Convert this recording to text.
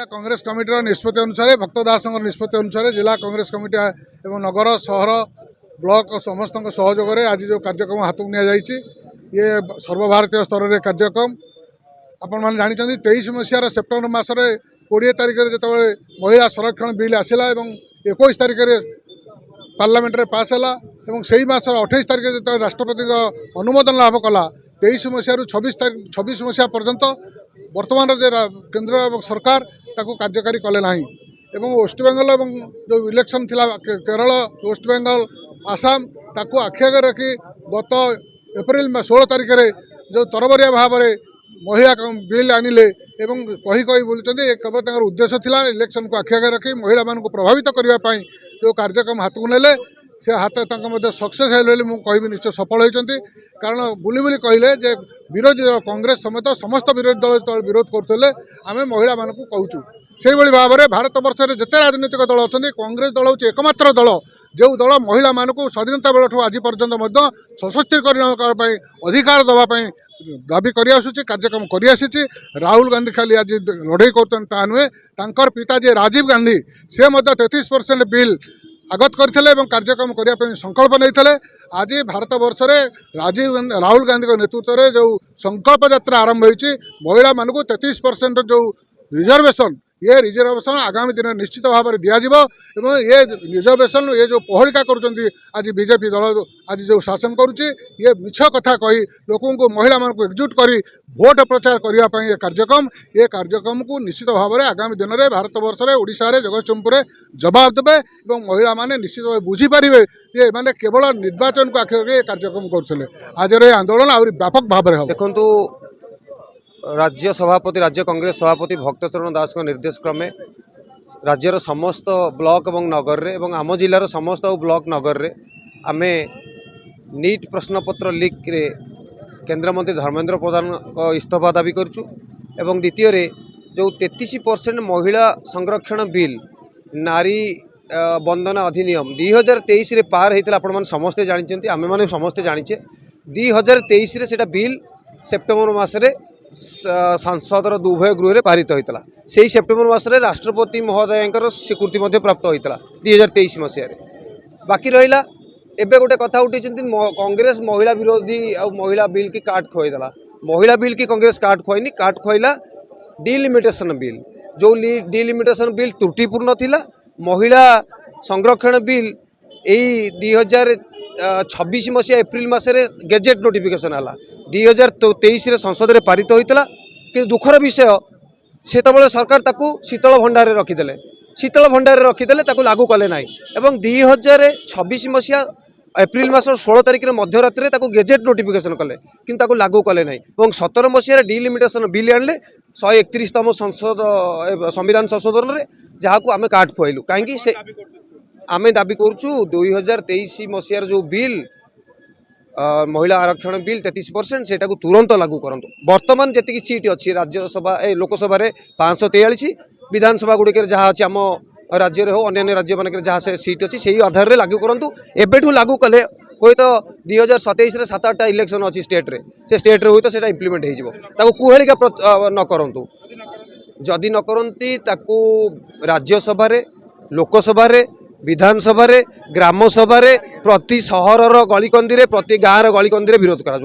Congress committee निष्पत्ति अनुसार भक्त दास निष्पत्ति अनुसार जिला कांग्रेस कमिटी एवं नगर सहर ब्लॉक समस्त सहयोग में आज जो कार्यक्रम हाथ को नि ये सर्वभारतीय स्तर में कार्यक्रम आपण मैंने जानते 23 मसीहार सेप्टेम्बर मसरे 20 तारिख में जो महिला संरक्षण बिल आसला 21 तारिख में पार्लियामेंट रे पास है से मासर 28 तारिख जो राष्ट्रपति अनुमोदन लाभ कला 23 मसीह 26 मसीहा पर्यंत वर्तमान केंद्र और सरकार ताकू कार्यकारी कले ना वेस्ट बेंगल जो इलेक्शन थिला केरल वेस्ट बेंगल आसाम ताकू आखि आगे रखी गत एप्रिल 16 तारिख में जो तरबरिया भाव में महिला बिल आनिले एवं कही बोलते केवल उद्देश्य थिला इलेक्शन को आखि आगे रखी महिला मानक प्रभावित करने जो कार्यक्रम हाथ को नेले से हाथ सक्सेस है मुझे निश्चय सफल होती कारण बुली बुली कहले जे विरोधी दल कांग्रेस समेत समस्त विरोधी दल विरोध करते आम महिला मानक कहूँ से भाव में भारत वर्ष में जिते राजनीतिक दल अच्छा कांग्रेस दल हूँ एकमात्र दल जो दल महिला मानक स्वाधीनता बेलू आज पर्यंत सशक्तिकरण अधिकार दवाई दाबी कर कार्यक्रम कर राहुल गांधी खाली आज लड़े कर नुहे पिता जी राजीव गांधी से 33% बिल आगत करते कार्यक्रम करने संकल्प नहीं आज भारत वर्ष में राहुल गांधी नेतृत्व में जो संकल्प यात्रा आरंभ होती महिला मानक 33% जो रिजर्वेशन ये रिजर्वेशन आगामी दिन में निश्चित भाव में दिज्व ये रिजर्वेशन ये जो पहलिका कर आज बीजेपी दल आज जो शासन करुच्ची ये मिछ कथा कही लोक महिला मानक एकजुट कर भोट प्रचार करने ये कार्यक्रम को निश्चित भाव में आगामी दिन में भारत वर्ष में ओडिशा रे जगतसिंहपुर जवाब देवे और महिला माने निश्चित भाव बुझीपारे जे मैंने केवल निर्वाचन को आखिर कार्यक्रम करते आज आंदोलन आहरी व्यापक भाव में देखु राज्य सभापति राज्य कांग्रेस सभापति भक्तचरण दास निर्देश क्रमे राज्यर समस्त ब्लॉक एवं नगर रे एवं आम जिलार समस्त ब्लॉक नगर रे आमे नीट प्रश्नपत्र लीक रे केंद्र मंत्री धर्मेंद्र प्रधान को इस्तीफा दाबी करूँ एवं द्वितीय रे जो 33% महिला संरक्षण बिल नारी बंधन अधिनियम 2023 रे पार होता आपण समस्ते जानते आमे माने समस्ते जानिचे 2023 रे सेटा बिल सेप्टेम्बर मासरे सांसदर दुभय गृह में पारित होता से सेप्टेम्बर मसरे राष्ट्रपति महोदय स्वीकृति प्राप्त होता 2023 मसीह बाकी रहा एवं गोटे कथा उठी कांग्रेस महिला विरोधी और महिला बिल की काट खुआईदेला महिला बिल की कांग्रेस काट खुआईनी काट खुआईला डिलिमिटेशन बिल जो डिलिमिटेशन बिल त्रुटिपूर्ण थिला महिला संरक्षण बिल यही 2026 मसीहा एप्रिल मसरे गेजेट नोटिफिकेशन है 2023 रे संसद में पारित होता कि दुखर विषय से सरकार ताकू शीतल भंडार रखीदे शीतल भंडार रखीदे लागू कले ना एवं 2026 मसीहा एप्रिल मास 16 तारिख में मध्यरात्रि गेजेट नोटिफिकेशन कले कि लागू कले ना 17 मसीह डिलिमिटेशन बिल आनले 131तम संसद संविधान संशोधन में जहाँ को आम काट खुआलु कहीं आम दाबी करुँ 2023 मसीहार जो बिल महिला आरक्षण बिल 33% से तुरंत लागू करूँ बर्तमान जी सीट अच्छी राज्यसभा लोकसभा 543 विधानसभा गुड़िक जहाँ अच्छी आम राज्य हो अन्य राज्य मान जहाँ से सीट अच्छी से आधार में लागू करूँ एवं लागू कले हुए तो 2027 7-8 इलेक्शन अच्छी स्टेट रे से स्टेट रे हुए तो सेटा इम्प्लीमेंट हो कुहेलिका न करूँ जदि न करती राज्यसभा लोकसभा विधानसभा ग्राम सभा प्रति सहर गलिकंदी प्रति गाँव गलिकंदी विरोध करा